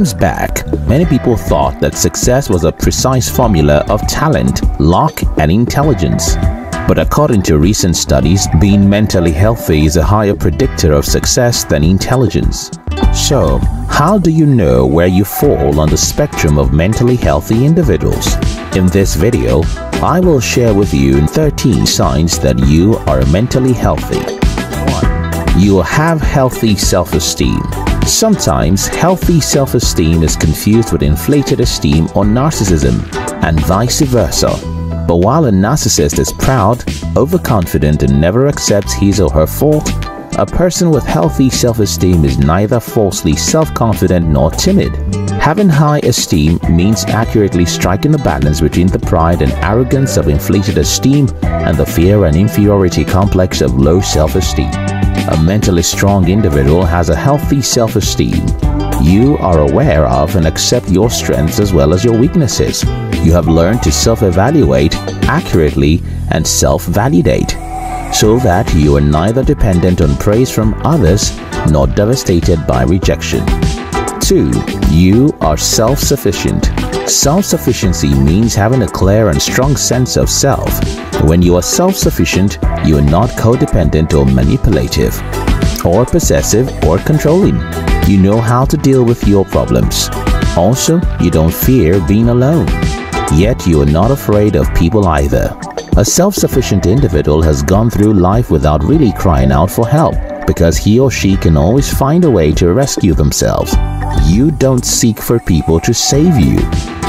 Sometimes back, many people thought that success was a precise formula of talent, luck, and intelligence. But according to recent studies, being mentally healthy is a higher predictor of success than intelligence. So, how do you know where you fall on the spectrum of mentally healthy individuals? In this video, I will share with you 13 signs that you are mentally healthy. 1. You have healthy self-esteem. Sometimes healthy self-esteem is confused with inflated esteem or narcissism, and vice versa. But while a narcissist is proud, overconfident, and never accepts his or her fault, a person with healthy self-esteem is neither falsely self-confident nor timid. Having high esteem means accurately striking a balance between the pride and arrogance of inflated esteem and the fear and inferiority complex of low self-esteem. A mentally strong individual has a healthy self-esteem. You are aware of and accept your strengths as well as your weaknesses. You have learned to self-evaluate accurately and self-validate, so that you are neither dependent on praise from others nor devastated by rejection. 2. You are self-sufficient. Self-sufficiency means having a clear and strong sense of self. When you are self-sufficient, you are not codependent or manipulative, or possessive or controlling. You know how to deal with your problems. Also, you don't fear being alone. Yet you are not afraid of people either. A self-sufficient individual has gone through life without really crying out for help, because he or she can always find a way to rescue themselves. You don't seek for people to save you.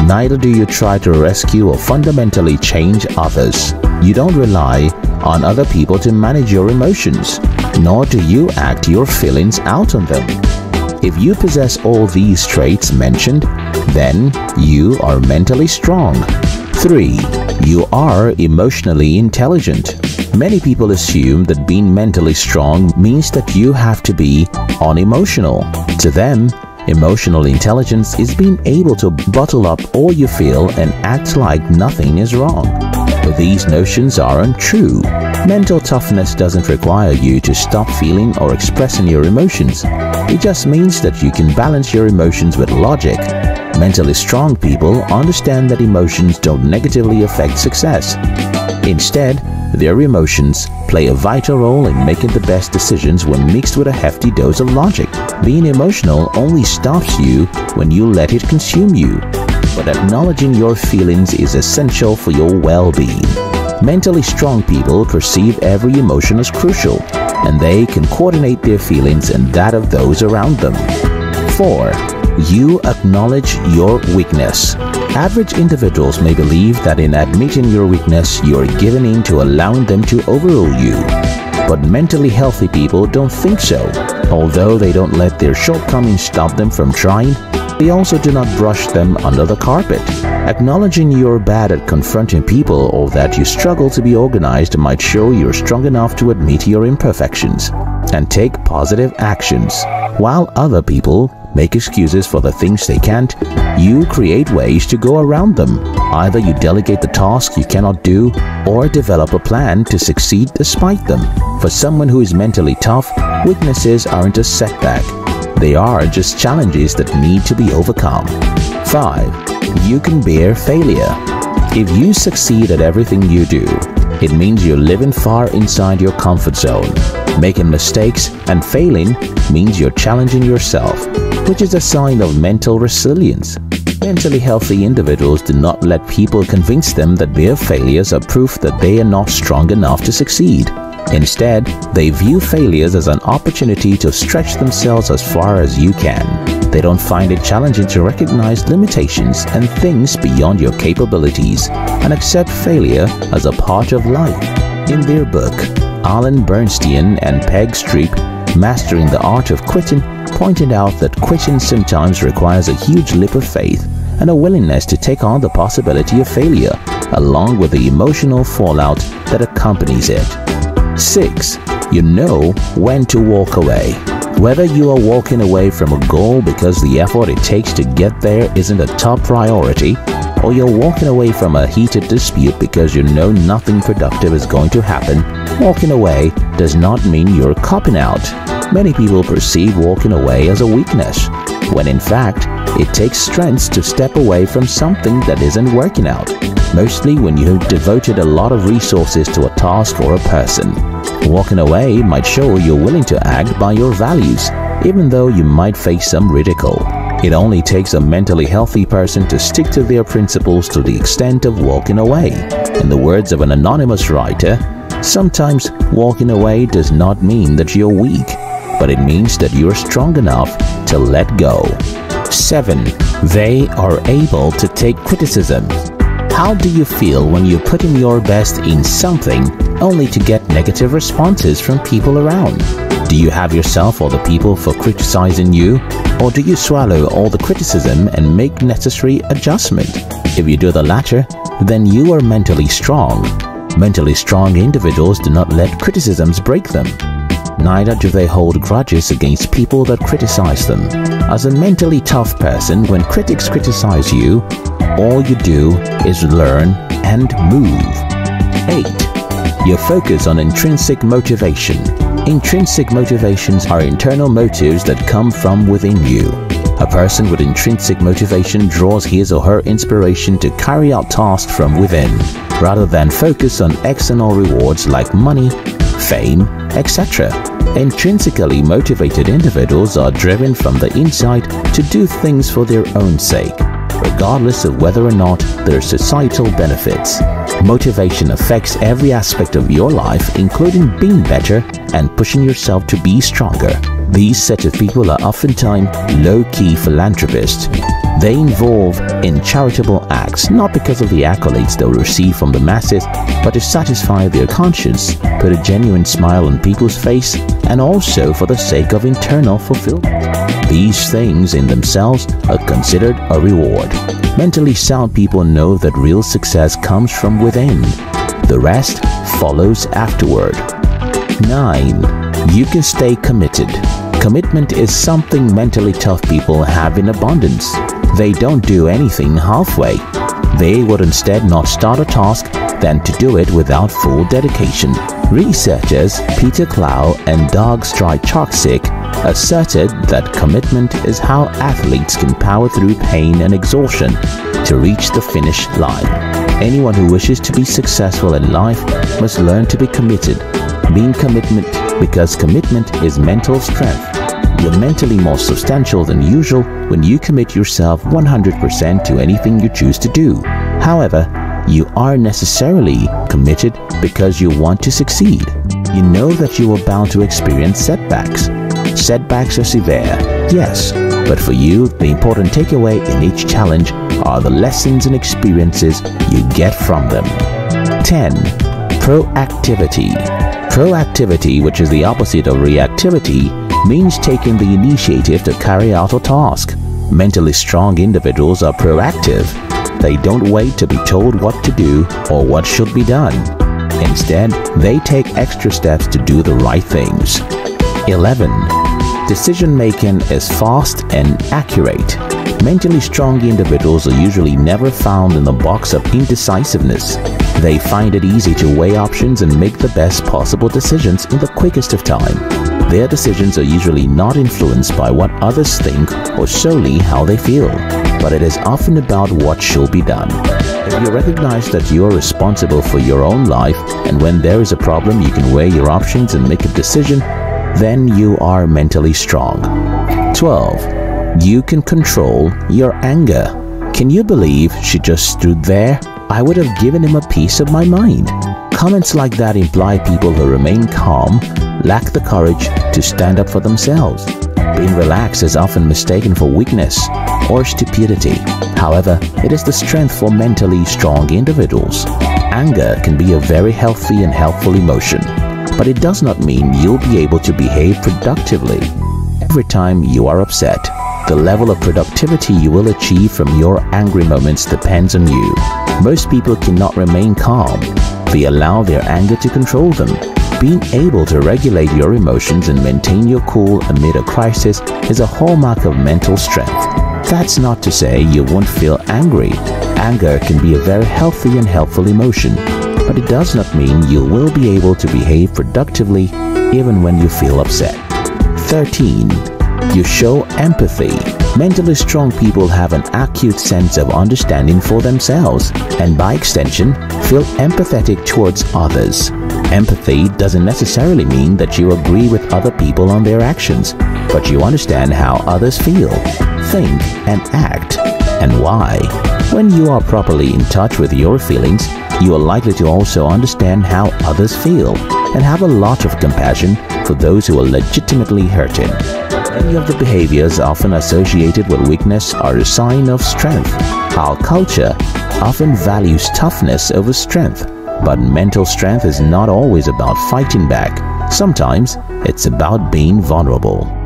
Neither do you try to rescue or fundamentally change others. You don't rely on other people to manage your emotions, nor do you act your feelings out on them. If you possess all these traits mentioned, then you are mentally strong. 3. You are emotionally intelligent. Many people assume that being mentally strong means that you have to be unemotional. To them, emotional intelligence is being able to bottle up all you feel and act like nothing is wrong. But these notions are untrue. Mental toughness doesn't require you to stop feeling or expressing your emotions. It just means that you can balance your emotions with logic. Mentally strong people understand that emotions don't negatively affect success. Instead, their emotions play a vital role in making the best decisions when mixed with a hefty dose of logic. Being emotional only stops you when you let it consume you. But acknowledging your feelings is essential for your well-being. Mentally strong people perceive every emotion as crucial, and they can coordinate their feelings and that of those around them. 4. You acknowledge your weakness. Average individuals may believe that in admitting your weakness, you are giving in to allowing them to overrule you. But mentally healthy people don't think so. Although they don't let their shortcomings stop them from trying, they also do not brush them under the carpet. Acknowledging you're bad at confronting people or that you struggle to be organized might show you're strong enough to admit your imperfections and take positive actions. While other people make excuses for the things they can't, you create ways to go around them. Either you delegate the tasks you cannot do or develop a plan to succeed despite them. For someone who is mentally tough, weaknesses aren't a setback. They are just challenges that need to be overcome. 5. You can bear failure. If you succeed at everything you do, it means you're living far inside your comfort zone. Making mistakes and failing means you're challenging yourself, which is a sign of mental resilience. Mentally healthy individuals do not let people convince them that their failures are proof that they are not strong enough to succeed. Instead, they view failures as an opportunity to stretch themselves as far as you can. They don't find it challenging to recognize limitations and things beyond your capabilities and accept failure as a part of life. In their book, Alan Bernstein and Peg Streep, Mastering the Art of Quitting, pointed out that quitting sometimes requires a huge leap of faith and a willingness to take on the possibility of failure, along with the emotional fallout that accompanies it. 6. You know when to walk away. Whether you are walking away from a goal because the effort it takes to get there isn't a top priority, or you're walking away from a heated dispute because you know nothing productive is going to happen, walking away does not mean you're copping out. Many people perceive walking away as a weakness, when in fact, It takes strength to step away from something that isn't working out, mostly when you have devoted a lot of resources to a task or a person. Walking away might show you're willing to act by your values, even though you might face some ridicule. It only takes a mentally healthy person to stick to their principles to the extent of walking away. In the words of an anonymous writer, sometimes walking away does not mean that you're weak, but it means that you're strong enough to let go. 7. They are able to take criticism. How do you feel when you put in your best in something only to get negative responses from people around? Do you have yourself or the people for criticizing you? Or do you swallow all the criticism and make necessary adjustment? If you do the latter, then you are mentally strong. Mentally strong individuals do not let criticisms break them. Neither do they hold grudges against people that criticize them. As a mentally tough person, when critics criticize you, all you do is learn and move. 8. You focus on intrinsic motivation. Intrinsic motivations are internal motives that come from within you. A person with intrinsic motivation draws his or her inspiration to carry out tasks from within, rather than focus on external rewards like money, fame, etc. Intrinsically motivated individuals are driven from the inside to do things for their own sake, regardless of whether or not there are societal benefits. Motivation affects every aspect of your life, including being better and pushing yourself to be stronger. These set of people are oftentimes low-key philanthropists. They involve in charitable acts not because of the accolades they'll receive from the masses, but to satisfy their conscience, put a genuine smile on people's face, and also for the sake of internal fulfillment. These things in themselves are considered a reward. Mentally sound people know that real success comes from within. The rest follows afterward. 9. You can stay committed. Commitment is something mentally tough people have in abundance. They don't do anything halfway. They would instead not start a task than to do it without full dedication. Researchers Peter Clow and Doug Strycharczyk asserted that commitment is how athletes can power through pain and exhaustion to reach the finish line. Anyone who wishes to be successful in life must learn to be committed. Being commitment because commitment is mental strength. You're mentally more substantial than usual when you commit yourself 100% to anything you choose to do. However, you are necessarily committed because you want to succeed. You know that you are bound to experience setbacks. Setbacks are severe, yes, but for you, the important takeaway in each challenge are the lessons and experiences you get from them. 10. Proactivity. Proactivity, which is the opposite of reactivity, means taking the initiative to carry out a task. Mentally strong individuals are proactive. They don't wait to be told what to do or what should be done. Instead, they take extra steps to do the right things. 11. Decision-making is fast and accurate. Mentally strong individuals are usually never found in the box of indecisiveness. They find it easy to weigh options and make the best possible decisions in the quickest of time. Their decisions are usually not influenced by what others think or solely how they feel, but it is often about what should be done. If you recognize that you are responsible for your own life, and when there is a problem you can weigh your options and make a decision, then you are mentally strong. 12. You can control your anger. Can you believe she just stood there? I would have given him a piece of my mind. Comments like that imply people who remain calm lack the courage to stand up for themselves. Being relaxed is often mistaken for weakness or stupidity. However, it is the strength for mentally strong individuals. Anger can be a very healthy and helpful emotion, but it does not mean you'll be able to behave productively. Every time you are upset, the level of productivity you will achieve from your angry moments depends on you. Most people cannot remain calm. They allow their anger to control them. Being able to regulate your emotions and maintain your cool amid a crisis is a hallmark of mental strength. That's not to say you won't feel angry. Anger can be a very healthy and helpful emotion, but it does not mean you will be able to behave productively even when you feel upset. 13. You show empathy. Mentally strong people have an acute sense of understanding for themselves and by extension feel empathetic towards others. Empathy doesn't necessarily mean that you agree with other people on their actions, but you understand how others feel, think, and act, and why. When you are properly in touch with your feelings, you are likely to also understand how others feel and have a lot of compassion for those who are legitimately hurting. Many of the behaviors often associated with weakness are a sign of strength. Our culture often values toughness over strength, but mental strength is not always about fighting back. Sometimes it's about being vulnerable.